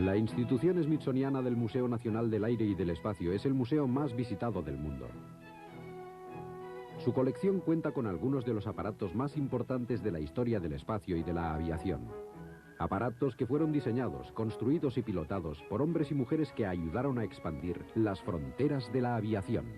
La institución smithsoniana del Museo Nacional del Aire y del Espacio es el museo más visitado del mundo. Su colección cuenta con algunos de los aparatos más importantes de la historia del espacio y de la aviación. Aparatos que fueron diseñados, construidos y pilotados por hombres y mujeres que ayudaron a expandir las fronteras de la aviación.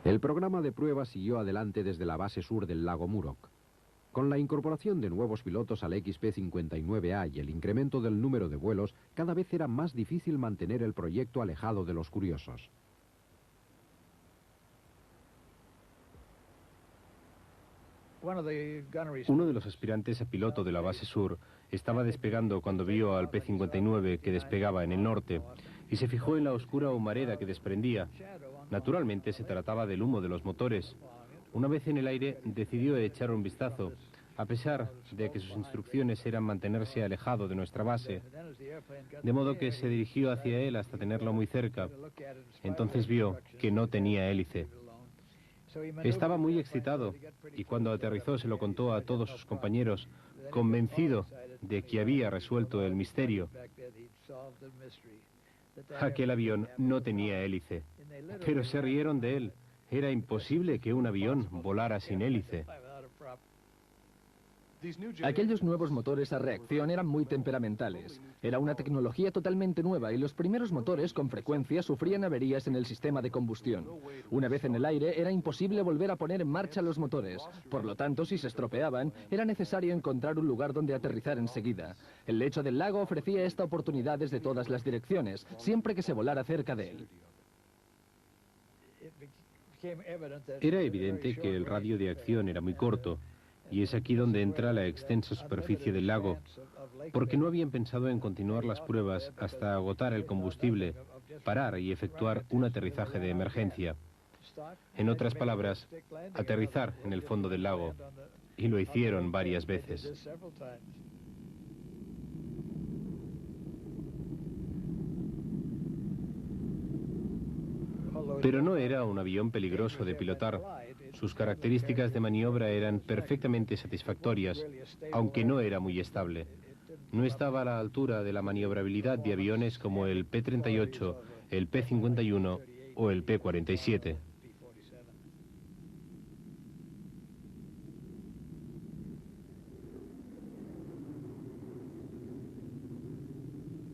El programa de pruebas siguió adelante desde la base sur del lago Muroc. Con la incorporación de nuevos pilotos al XP-59A y el incremento del número de vuelos, cada vez era más difícil mantener el proyecto alejado de los curiosos. Uno de los aspirantes a piloto de la base sur estaba despegando cuando vio al P-59 que despegaba en el norte y se fijó en la oscura humareda que desprendía. Naturalmente se trataba del humo de los motores. Una vez en el aire decidió echar un vistazo, a pesar de que sus instrucciones eran mantenerse alejado de nuestra base. De modo que se dirigió hacia él hasta tenerlo muy cerca. Entonces vio que no tenía hélice. Estaba muy excitado y cuando aterrizó se lo contó a todos sus compañeros, convencido de que había resuelto el misterio. Aquel avión no tenía hélice, pero se rieron de él. Era imposible que un avión volara sin hélice. Aquellos nuevos motores a reacción eran muy temperamentales. Era una tecnología totalmente nueva y los primeros motores con frecuencia sufrían averías en el sistema de combustión. Una vez en el aire era imposible volver a poner en marcha los motores. Por lo tanto, si se estropeaban, era necesario encontrar un lugar donde aterrizar enseguida. El lecho del lago ofrecía esta oportunidad desde todas las direcciones, siempre que se volara cerca de él. Era evidente que el radio de acción era muy corto. Y es aquí donde entra la extensa superficie del lago, porque no habían pensado en continuar las pruebas hasta agotar el combustible, parar y efectuar un aterrizaje de emergencia. En otras palabras, aterrizar en el fondo del lago, y lo hicieron varias veces. Pero no era un avión peligroso de pilotar. Sus características de maniobra eran perfectamente satisfactorias, aunque no era muy estable. No estaba a la altura de la maniobrabilidad de aviones como el P-38, el P-51 o el P-47.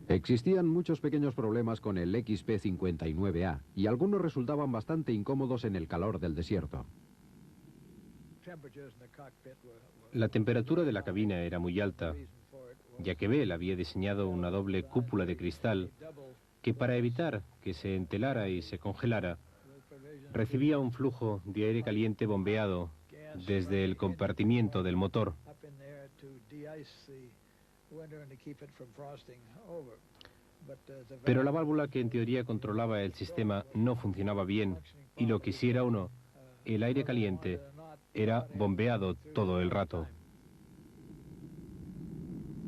Existían muchos pequeños problemas con el XP-59A y algunos resultaban bastante incómodos en el calor del desierto. La temperatura de la cabina era muy alta, ya que Bell había diseñado una doble cúpula de cristal que, para evitar que se entelara y se congelara, recibía un flujo de aire caliente bombeado desde el compartimiento del motor. Pero la válvula que en teoría controlaba el sistema no funcionaba bien, y lo quisiera o no, el aire caliente era bombeado todo el rato.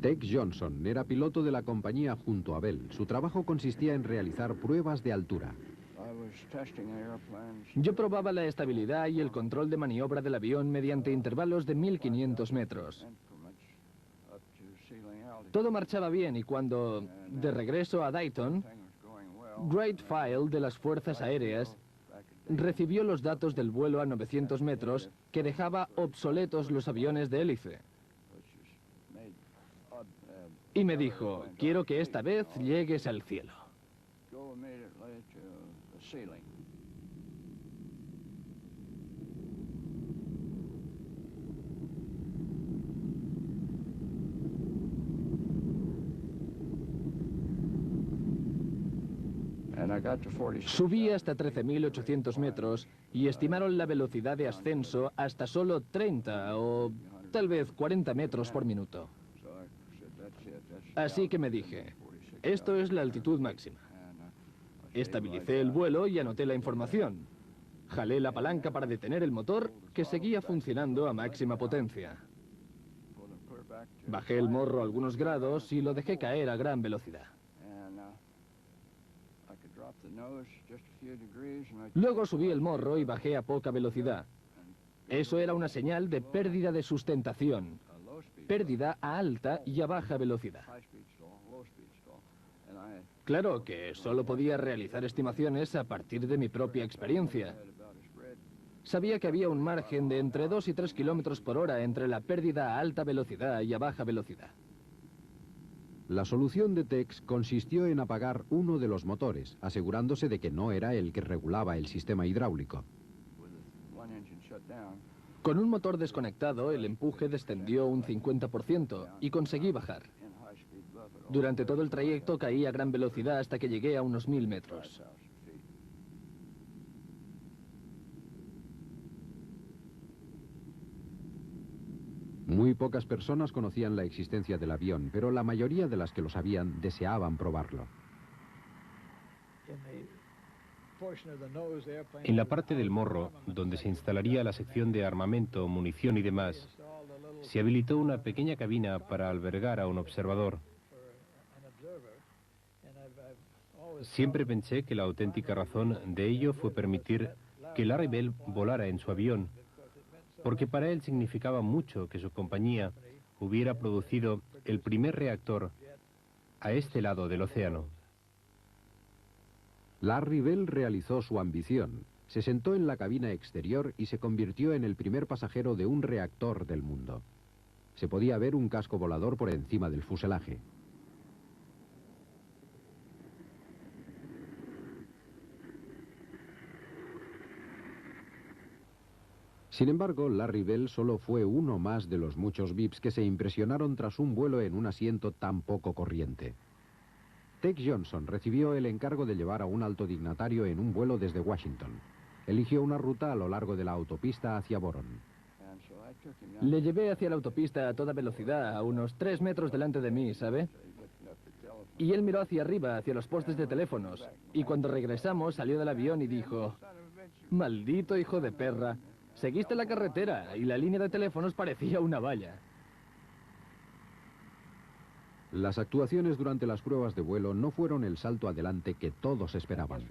Tex Johnson era piloto de la compañía junto a Bell. Su trabajo consistía en realizar pruebas de altura. Yo probaba la estabilidad y el control de maniobra del avión mediante intervalos de 1500 metros. Todo marchaba bien y cuando, de regreso a Dayton, Great File de las Fuerzas Aéreas recibió los datos del vuelo a 900 metros que dejaba obsoletos los aviones de hélice. Y me dijo, quiero que esta vez llegues al cielo. Subí hasta 13.800 metros y estimaron la velocidad de ascenso hasta solo 30 o tal vez 40 metros por minuto. Así que me dije, esto es la altitud máxima. Estabilicé el vuelo y anoté la información. Jalé la palanca para detener el motor, que seguía funcionando a máxima potencia. Bajé el morro algunos grados y lo dejé caer a gran velocidad. Luego subí el morro y bajé a poca velocidad. Eso era una señal de pérdida de sustentación. Pérdida a alta y a baja velocidad. Claro que solo podía realizar estimaciones a partir de mi propia experiencia. Sabía que había un margen de entre 2 y 3 kilómetros por hora entre la pérdida a alta velocidad y a baja velocidad. La solución de Tex consistió en apagar uno de los motores, asegurándose de que no era el que regulaba el sistema hidráulico. Con un motor desconectado, el empuje descendió un 50% y conseguí bajar. Durante todo el trayecto caí a gran velocidad hasta que llegué a unos 1000 metros. Muy pocas personas conocían la existencia del avión, pero la mayoría de las que lo sabían deseaban probarlo. En la parte del morro, donde se instalaría la sección de armamento, munición y demás, se habilitó una pequeña cabina para albergar a un observador. Siempre pensé que la auténtica razón de ello fue permitir que Larry Bell volara en su avión, porque para él significaba mucho que su compañía hubiera producido el primer reactor a este lado del océano. Larry Bell realizó su ambición. Se sentó en la cabina exterior y se convirtió en el primer pasajero de un reactor del mundo. Se podía ver un casco volador por encima del fuselaje. Sin embargo, Larry Bell solo fue uno más de los muchos VIPs que se impresionaron tras un vuelo en un asiento tan poco corriente. Tex Johnson recibió el encargo de llevar a un alto dignatario en un vuelo desde Washington. Eligió una ruta a lo largo de la autopista hacia Boron. Le llevé hacia la autopista a toda velocidad, a unos 3 metros delante de mí, ¿sabe? Y él miró hacia arriba, hacia los postes de teléfonos. Y cuando regresamos, salió del avión y dijo: «Maldito hijo de perra, seguiste la carretera y la línea de teléfonos parecía una valla». Las actuaciones durante las pruebas de vuelo no fueron el salto adelante que todos esperaban.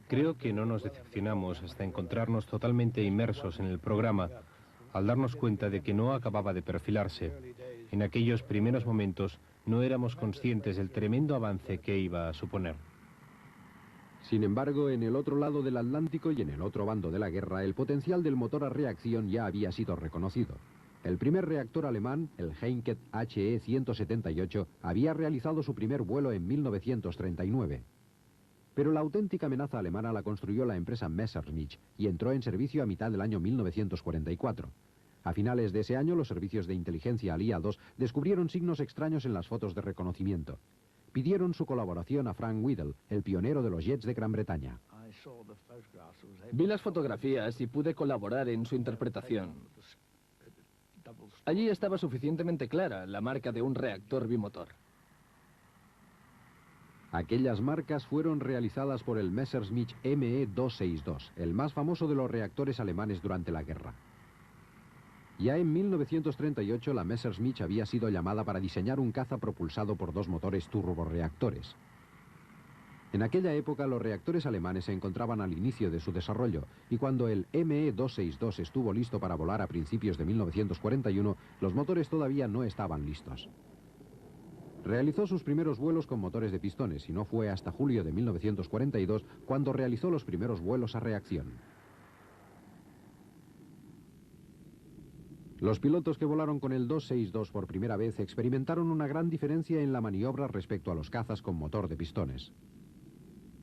Creo que no nos decepcionamos hasta encontrarnos totalmente inmersos en el programa, al darnos cuenta de que no acababa de perfilarse. En aquellos primeros momentos no éramos conscientes del tremendo avance que iba a suponer. Sin embargo, en el otro lado del Atlántico y en el otro bando de la guerra, el potencial del motor a reacción ya había sido reconocido. El primer reactor alemán, el Heinkel HE-178, había realizado su primer vuelo en 1939. Pero la auténtica amenaza alemana la construyó la empresa Messerschmitt y entró en servicio a mitad del año 1944. A finales de ese año, los servicios de inteligencia aliados descubrieron signos extraños en las fotos de reconocimiento. Pidieron su colaboración a Frank Whittle, el pionero de los jets de Gran Bretaña. Vi las fotografías y pude colaborar en su interpretación. Allí estaba suficientemente clara la marca de un reactor bimotor. Aquellas marcas fueron realizadas por el Messerschmitt ME-262, el más famoso de los reactores alemanes durante la guerra. Ya en 1938 la Messerschmitt había sido llamada para diseñar un caza propulsado por 2 motores turborreactores. En aquella época los reactores alemanes se encontraban al inicio de su desarrollo y cuando el ME-262 estuvo listo para volar a principios de 1941, los motores todavía no estaban listos. Realizó sus primeros vuelos con motores de pistones y no fue hasta julio de 1942 cuando realizó los primeros vuelos a reacción. Los pilotos que volaron con el 262 por primera vez experimentaron una gran diferencia en la maniobra respecto a los cazas con motor de pistones.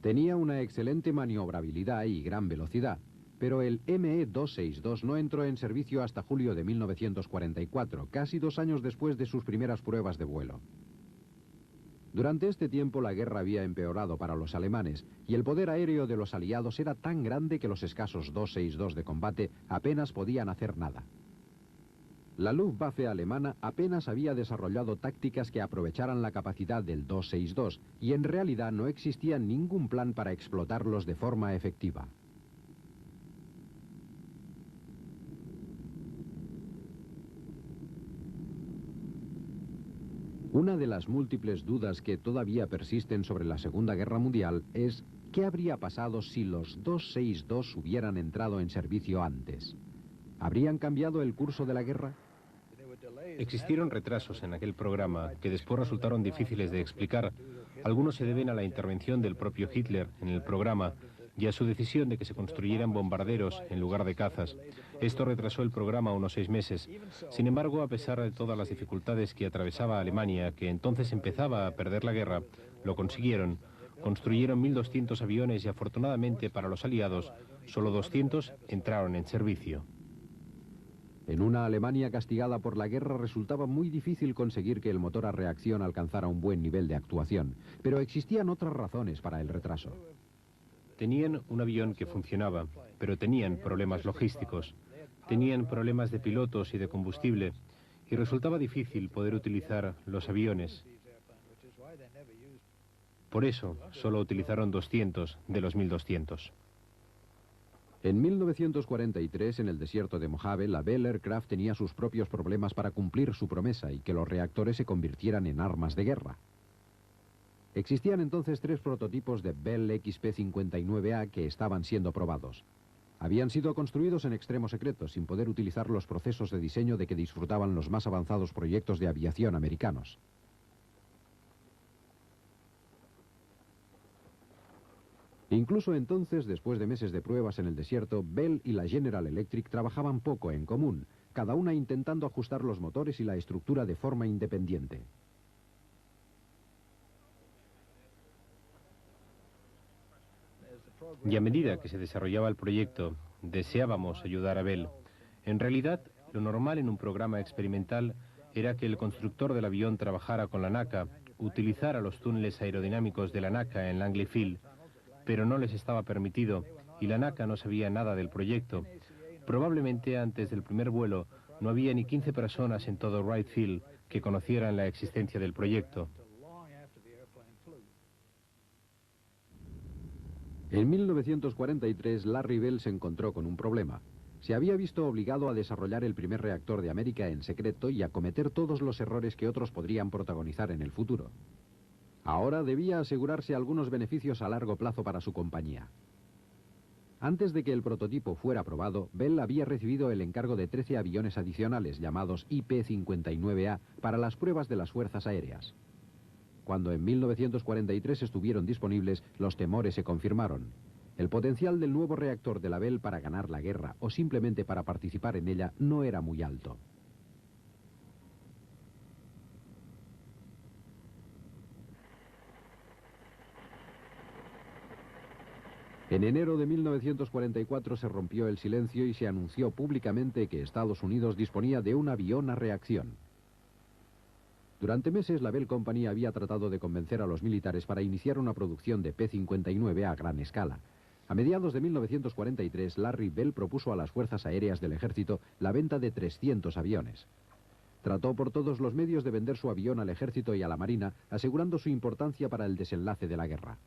Tenía una excelente maniobrabilidad y gran velocidad, pero el ME-262 no entró en servicio hasta julio de 1944, casi 2 años después de sus primeras pruebas de vuelo. Durante este tiempo la guerra había empeorado para los alemanes y el poder aéreo de los aliados era tan grande que los escasos 262 de combate apenas podían hacer nada. La Luftwaffe alemana apenas había desarrollado tácticas que aprovecharan la capacidad del 262 y en realidad no existía ningún plan para explotarlos de forma efectiva. Una de las múltiples dudas que todavía persisten sobre la Segunda Guerra Mundial es ¿qué habría pasado si los 262 hubieran entrado en servicio antes? ¿Habrían cambiado el curso de la guerra? Existieron retrasos en aquel programa que después resultaron difíciles de explicar. Algunos se deben a la intervención del propio Hitler en el programa y a su decisión de que se construyeran bombarderos en lugar de cazas. Esto retrasó el programa unos 6 meses. Sin embargo, a pesar de todas las dificultades que atravesaba Alemania, que entonces empezaba a perder la guerra, lo consiguieron. Construyeron 1.200 aviones y afortunadamente para los aliados, solo 200 entraron en servicio. En una Alemania castigada por la guerra resultaba muy difícil conseguir que el motor a reacción alcanzara un buen nivel de actuación, pero existían otras razones para el retraso. Tenían un avión que funcionaba, pero tenían problemas logísticos. Tenían problemas de pilotos y de combustible, y resultaba difícil poder utilizar los aviones. Por eso, solo utilizaron 200 de los 1.200. En 1943, en el desierto de Mojave, la Bell Aircraft tenía sus propios problemas para cumplir su promesa y que los reactores se convirtieran en armas de guerra. Existían entonces 3 prototipos de Bell XP-59A que estaban siendo probados. Habían sido construidos en extremo secreto, sin poder utilizar los procesos de diseño de que disfrutaban los más avanzados proyectos de aviación americanos. Incluso entonces, después de meses de pruebas en el desierto, Bell y la General Electric trabajaban poco en común, cada una intentando ajustar los motores y la estructura de forma independiente. Y a medida que se desarrollaba el proyecto, deseábamos ayudar a Bell. En realidad, lo normal en un programa experimental era que el constructor del avión trabajara con la NACA, utilizara los túneles aerodinámicos de la NACA en Langley Field, pero no les estaba permitido y la NACA no sabía nada del proyecto. Probablemente antes del primer vuelo no había ni 15 personas en todo Wright Field que conocieran la existencia del proyecto. En 1943, Larry Bell se encontró con un problema. Se había visto obligado a desarrollar el primer reactor de América en secreto y a cometer todos los errores que otros podrían protagonizar en el futuro. Ahora debía asegurarse algunos beneficios a largo plazo para su compañía. Antes de que el prototipo fuera probado, Bell había recibido el encargo de 13 aviones adicionales llamados IP-59A para las pruebas de las fuerzas aéreas. Cuando en 1943 estuvieron disponibles, los temores se confirmaron. El potencial del nuevo reactor de la Bell para ganar la guerra o simplemente para participar en ella no era muy alto. En enero de 1944 se rompió el silencio y se anunció públicamente que Estados Unidos disponía de un avión a reacción. Durante meses la Bell Company había tratado de convencer a los militares para iniciar una producción de P-59 a gran escala. A mediados de 1943, Larry Bell propuso a las fuerzas aéreas del ejército la venta de 300 aviones. Trató por todos los medios de vender su avión al ejército y a la marina, asegurando su importancia para el desenlace de la guerra.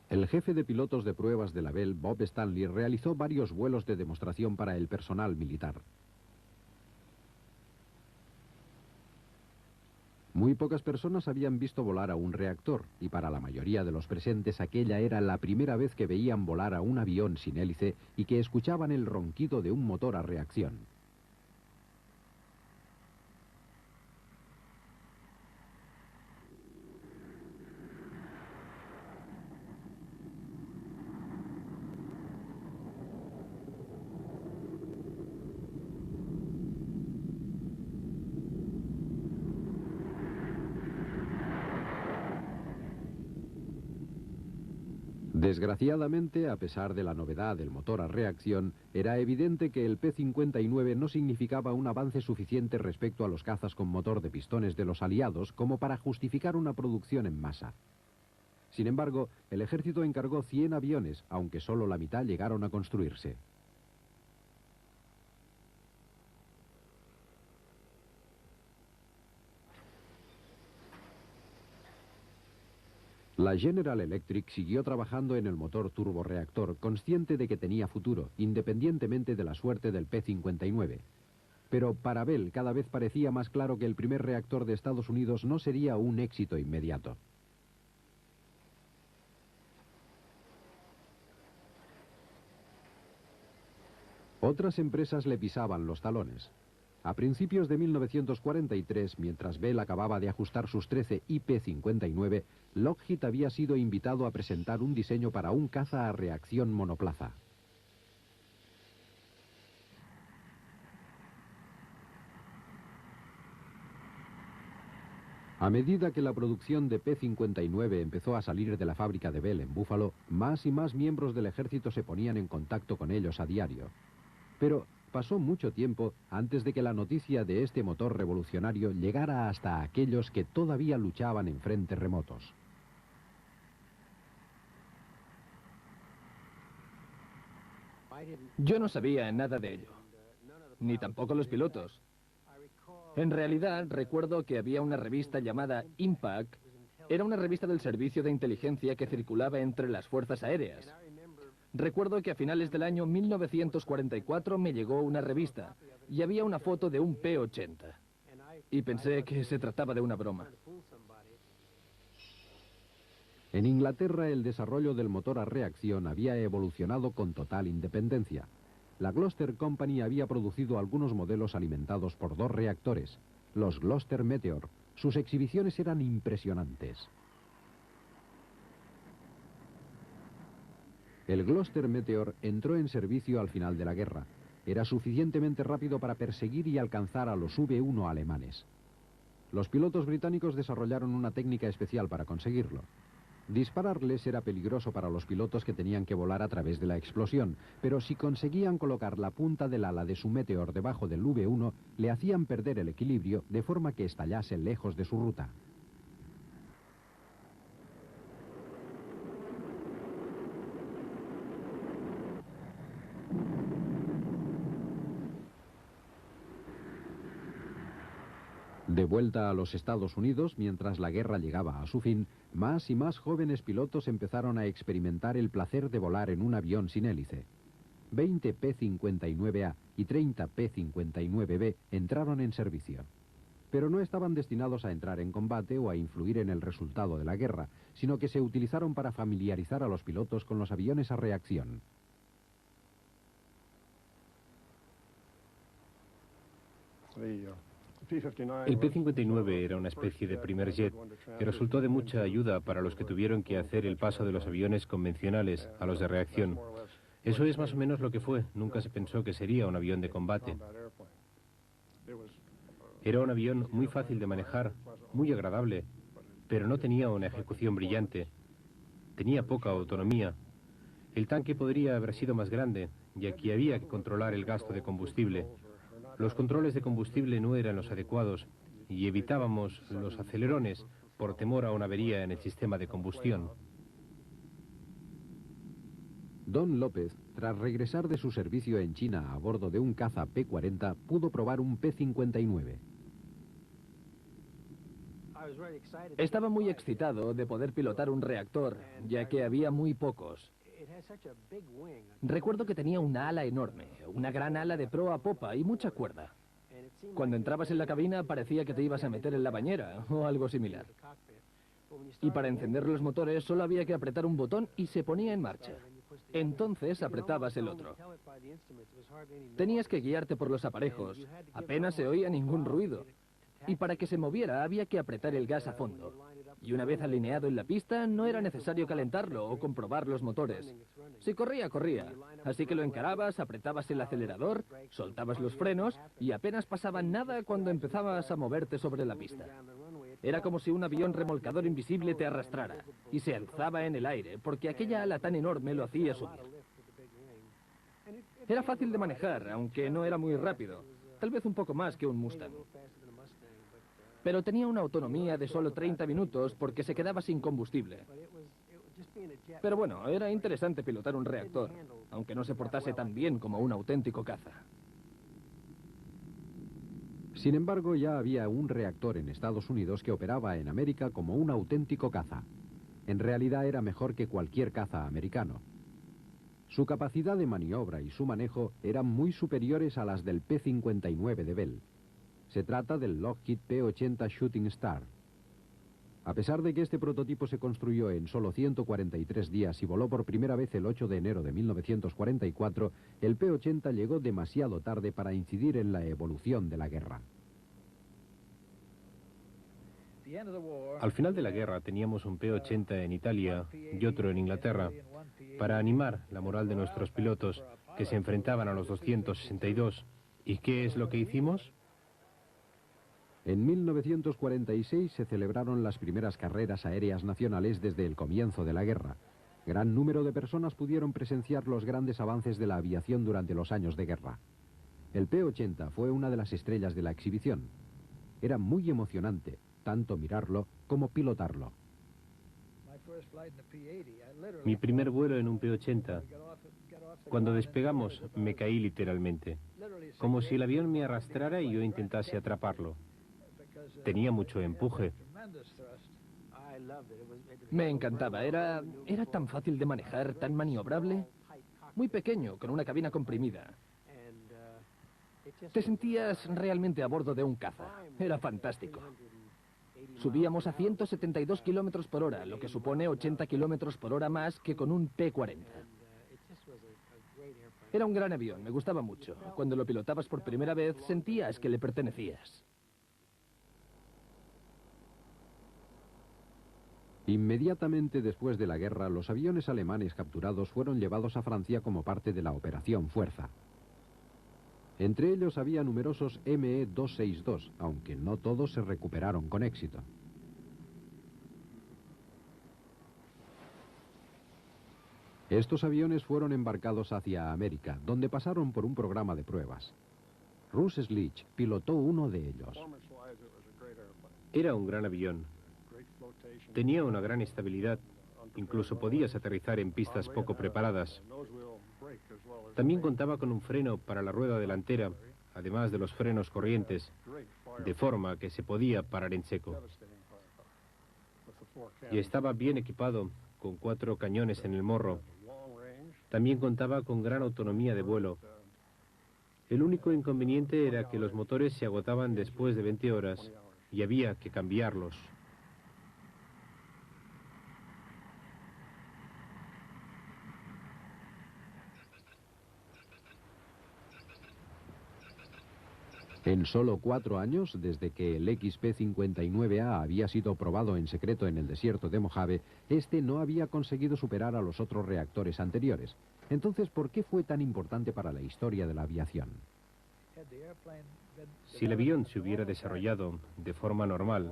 El jefe de pilotos de pruebas de la Bell, Bob Stanley, realizó varios vuelos de demostración para el personal militar. Muy pocas personas habían visto volar a un reactor, y para la mayoría de los presentes aquella era la primera vez que veían volar a un avión sin hélice y que escuchaban el ronquido de un motor a reacción. Desgraciadamente, a pesar de la novedad del motor a reacción, era evidente que el P-59 no significaba un avance suficiente respecto a los cazas con motor de pistones de los aliados como para justificar una producción en masa. Sin embargo, el ejército encargó 100 aviones, aunque solo la mitad llegaron a construirse. La General Electric siguió trabajando en el motor turborreactor, consciente de que tenía futuro, independientemente de la suerte del P-59. Pero para Bell cada vez parecía más claro que el primer reactor de Estados Unidos no sería un éxito inmediato. Otras empresas le pisaban los talones. A principios de 1943, mientras Bell acababa de ajustar sus 13 IP-59, Lockheed había sido invitado a presentar un diseño para un caza a reacción monoplaza. A medida que la producción de P-59 empezó a salir de la fábrica de Bell en Buffalo, más y más miembros del ejército se ponían en contacto con ellos a diario. Pero pasó mucho tiempo antes de que la noticia de este motor revolucionario llegara hasta aquellos que todavía luchaban en frentes remotos. Yo no sabía nada de ello, ni tampoco los pilotos. En realidad, recuerdo que había una revista llamada Impact. Era una revista del servicio de inteligencia que circulaba entre las fuerzas aéreas. Recuerdo que a finales del año 1944 me llegó una revista y había una foto de un P-80. Y pensé que se trataba de una broma. En Inglaterra, el desarrollo del motor a reacción había evolucionado con total independencia. La Gloster Company había producido algunos modelos alimentados por 2 reactores, los Gloster Meteor. Sus exhibiciones eran impresionantes. El Gloster Meteor entró en servicio al final de la guerra. Era suficientemente rápido para perseguir y alcanzar a los V-1 alemanes. Los pilotos británicos desarrollaron una técnica especial para conseguirlo. Dispararles era peligroso para los pilotos que tenían que volar a través de la explosión, pero si conseguían colocar la punta del ala de su Meteor debajo del V-1, le hacían perder el equilibrio de forma que estallase lejos de su ruta. De vuelta a los Estados Unidos, mientras la guerra llegaba a su fin, más y más jóvenes pilotos empezaron a experimentar el placer de volar en un avión sin hélice. 20 P-59A y 30 P-59B entraron en servicio. Pero no estaban destinados a entrar en combate o a influir en el resultado de la guerra, sino que se utilizaron para familiarizar a los pilotos con los aviones a reacción. El P-59 era una especie de primer jet que resultó de mucha ayuda para los que tuvieron que hacer el paso de los aviones convencionales a los de reacción. Eso es más o menos lo que fue. Nunca se pensó que sería un avión de combate. Era un avión muy fácil de manejar, muy agradable, pero no tenía una ejecución brillante. Tenía poca autonomía. El tanque podría haber sido más grande, ya que había que controlar el gasto de combustible. Los controles de combustible no eran los adecuados y evitábamos los acelerones por temor a una avería en el sistema de combustión. Don López, tras regresar de su servicio en China a bordo de un caza P-40, pudo probar un P-59. Estaba muy excitado de poder pilotar un reactor, ya que había muy pocos. Recuerdo que tenía una ala enorme, una gran ala de proa a popa y mucha cuerda. Cuando entrabas en la cabina parecía que te ibas a meter en la bañera o algo similar. Y para encender los motores solo había que apretar un botón y se ponía en marcha. Entonces apretabas el otro. Tenías que guiarte por los aparejos, apenas se oía ningún ruido. Y para que se moviera había que apretar el gas a fondo. Y una vez alineado en la pista, no era necesario calentarlo o comprobar los motores. Si corría, corría. Así que lo encarabas, apretabas el acelerador, soltabas los frenos y apenas pasaba nada cuando empezabas a moverte sobre la pista. Era como si un avión remolcador invisible te arrastrara y se alzaba en el aire, porque aquella ala tan enorme lo hacía subir. Era fácil de manejar, aunque no era muy rápido, tal vez un poco más que un Mustang. Pero tenía una autonomía de solo 30 minutos porque se quedaba sin combustible. Pero bueno, era interesante pilotar un reactor, aunque no se portase tan bien como un auténtico caza. Sin embargo, ya había un reactor en Estados Unidos que operaba en América como un auténtico caza. En realidad era mejor que cualquier caza americano. Su capacidad de maniobra y su manejo eran muy superiores a las del P-59 de Bell. Se trata del Lockheed P-80 Shooting Star. A pesar de que este prototipo se construyó en solo 143 días y voló por primera vez el 8 de enero de 1944, el P-80 llegó demasiado tarde para incidir en la evolución de la guerra. Al final de la guerra teníamos un P-80 en Italia y otro en Inglaterra para animar la moral de nuestros pilotos que se enfrentaban a los 262. ¿Y qué es lo que hicimos? En 1946 se celebraron las primeras carreras aéreas nacionales desde el comienzo de la guerra. Gran número de personas pudieron presenciar los grandes avances de la aviación durante los años de guerra. El P-80 fue una de las estrellas de la exhibición. Era muy emocionante, tanto mirarlo como pilotarlo. Mi primer vuelo en un P-80. Cuando despegamos me caí literalmente, como si el avión me arrastrara y yo intentase atraparlo. Tenía mucho empuje. Me encantaba, era tan fácil de manejar, tan maniobrable. Muy pequeño, con una cabina comprimida. Te sentías realmente a bordo de un caza. Era fantástico. Subíamos a 172 kilómetros por hora, lo que supone 80 kilómetros por hora más que con un P-40. Era un gran avión, me gustaba mucho. Cuando lo pilotabas por primera vez, sentías que le pertenecías. Inmediatamente después de la guerra, los aviones alemanes capturados fueron llevados a Francia como parte de la Operación Fuerza. Entre ellos había numerosos ME-262, aunque no todos se recuperaron con éxito. Estos aviones fueron embarcados hacia América, donde pasaron por un programa de pruebas. Russ Schlich pilotó uno de ellos. Era un gran avión. Tenía una gran estabilidad. Incluso podías aterrizar en pistas poco preparadas. También contaba con un freno para la rueda delantera, además de los frenos corrientes, de forma que se podía parar en seco. Y estaba bien equipado, con 4 cañones en el morro. También contaba con gran autonomía de vuelo. El único inconveniente era que los motores se agotaban después de 20 horas y había que cambiarlos. En solo 4 años, desde que el XP-59A había sido probado en secreto en el desierto de Mojave, este no había conseguido superar a los otros reactores anteriores. Entonces, ¿por qué fue tan importante para la historia de la aviación? Si el avión se hubiera desarrollado de forma normal,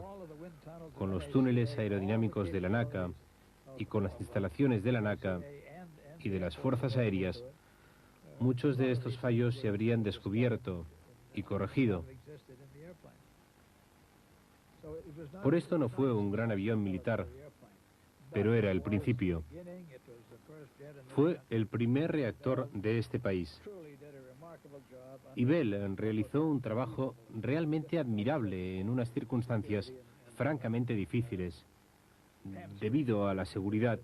con los túneles aerodinámicos de la NACA y con las instalaciones de la NACA y de las fuerzas aéreas, muchos de estos fallos se habrían descubierto y corregido. Por esto no fue un gran avión militar, pero era el principio. Fue el primer reactor de este país. Y Bell realizó un trabajo realmente admirable en unas circunstancias francamente difíciles, debido a la seguridad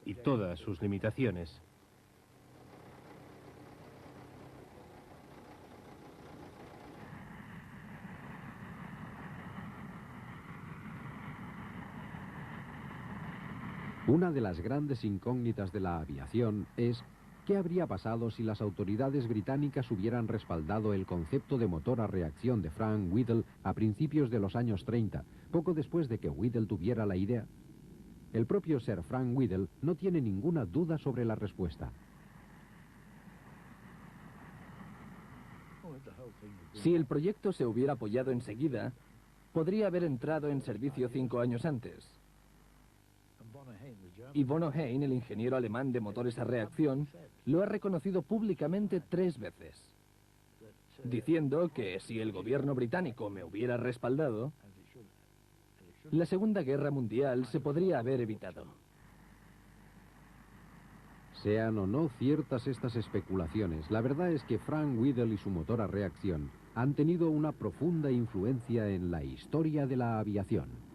y todas sus limitaciones. Una de las grandes incógnitas de la aviación es ¿qué habría pasado si las autoridades británicas hubieran respaldado el concepto de motor a reacción de Frank Whittle a principios de los años 30, poco después de que Whittle tuviera la idea? El propio Sir Frank Whittle no tiene ninguna duda sobre la respuesta. Si el proyecto se hubiera apoyado enseguida, podría haber entrado en servicio 5 años antes. Y von Ohain, el ingeniero alemán de motores a reacción, lo ha reconocido públicamente 3 veces, diciendo que si el gobierno británico me hubiera respaldado, la Segunda Guerra Mundial se podría haber evitado. Sean o no ciertas estas especulaciones, la verdad es que Frank Whittle y su motor a reacción han tenido una profunda influencia en la historia de la aviación.